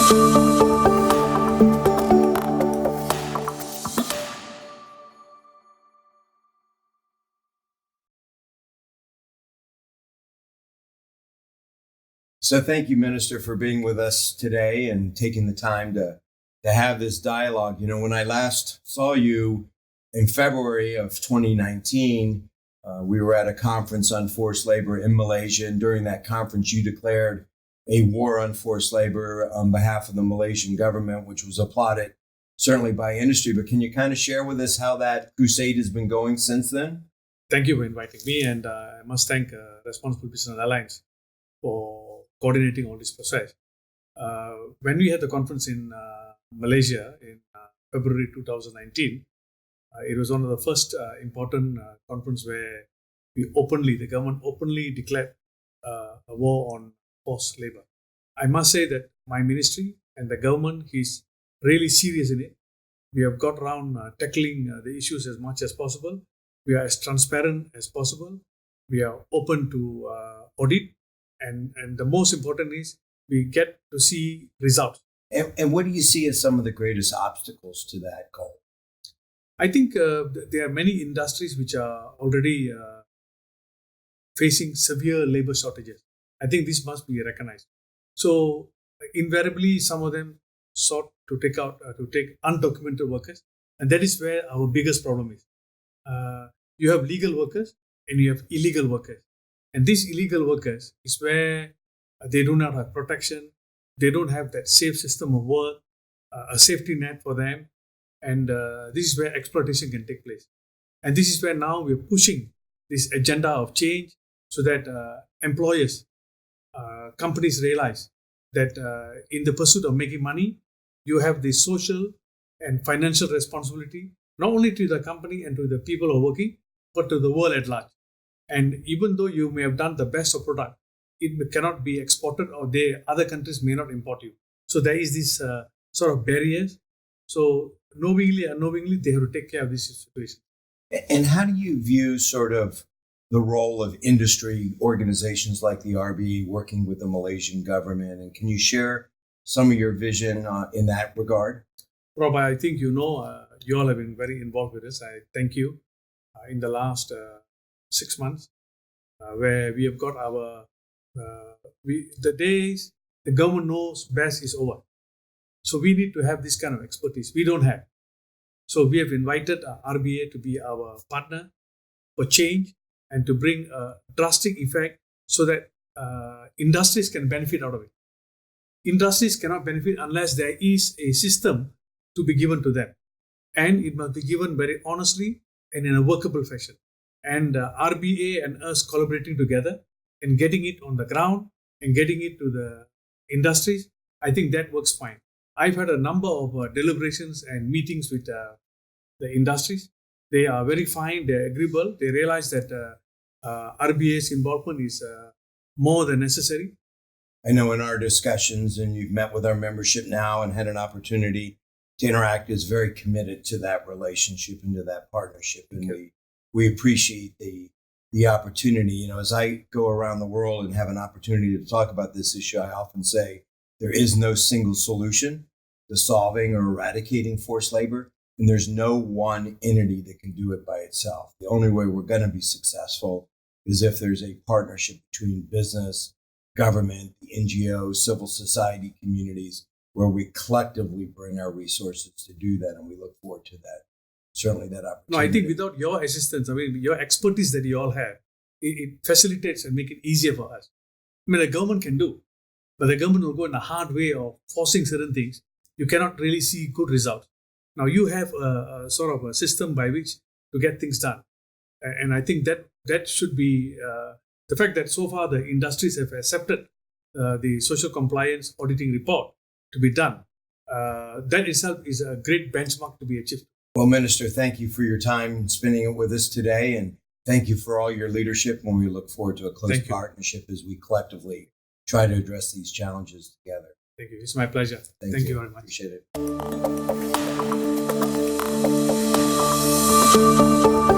So thank you, Minister, for being with us today and taking the time to have this dialogue. You know, when I last saw you in February of 2019, we were at a conference on forced labor in Malaysia. And during that conference, you declared a war on forced labor on behalf of the Malaysian government, which was applauded certainly by industry. But can you kind of share with us how that crusade has been going since then? Thank you for inviting me. And I must thank Responsible Business Alliance for coordinating all this process. When we had the conference in Malaysia in February 2019, it was one of the first important conference where the government openly declared a war on forced labor. I must say that my ministry and the government is really serious in it. We have got around tackling the issues as much as possible. We are as transparent as possible. We are open to audit. And the most important is we get to see results. And what do you see as some of the greatest obstacles to that goal? I think there are many industries which are already facing severe labor shortages. I think this must be recognized. So invariably, some of them sought to take undocumented workers, and that is where our biggest problem is. You have legal workers and you have illegal workers. And these illegal workers is where they do not have protection. They don't have that safe system of work, a safety net for them. And this is where exploitation can take place. And this is where now we're pushing this agenda of change so that employers, companies realize that in the pursuit of making money, you have the social and financial responsibility, not only to the company and to the people who are working, but to the world at large. And even though you may have done the best of product, it cannot be exported, or other countries may not import you. So there is this sort of barriers. So knowingly, unknowingly, they have to take care of this situation. And how do you view sort of the role of industry organizations like the RBA working with the Malaysian government? And can you share some of your vision in that regard? Rob, I think you all have been very involved with this. I thank you in the last 6 months, where we have got our the days the government knows best is over. So we need to have this kind of expertise. We don't have. So we have invited RBA to be our partner for change and to bring a drastic effect so that industries can benefit out of it. Industries cannot benefit unless there is a system to be given to them. And it must be given very honestly and in a workable fashion. And RBA and us collaborating together and getting it on the ground and getting it to the industries, I think that works fine. I've had a number of deliberations and meetings with the industries. They are very fine, they're agreeable. They realize that RBA's involvement is more than necessary. I know in our discussions, and you've met with our membership now and had an opportunity to interact, is very committed to that relationship and to that partnership. And we appreciate the opportunity. You know, as I go around the world and have an opportunity to talk about this issue, I often say there is no single solution to solving or eradicating forced labor, and there's no one entity that can do it by itself. The only way we're going to be successful is if there's a partnership between business, government, the NGOs, civil society communities, where we collectively bring our resources to do that, and we look forward to that. Certainly that opportunity. No, I think without your assistance, your expertise that you all have, it facilitates and make it easier for us. The government can do, but the government will go in a hard way of forcing certain things. You cannot really see good results. Now you have a sort of a system by which to get things done. And I think that should be the fact that so far the industries have accepted the social compliance auditing report to be done. That itself is a great benchmark to be achieved. Well, Minister, thank you for your time spending it with us today, and thank you for all your leadership, and we look forward to a close partnership as we collectively try to address these challenges together. Thank you. It's my pleasure. Thank you very much. Appreciate it.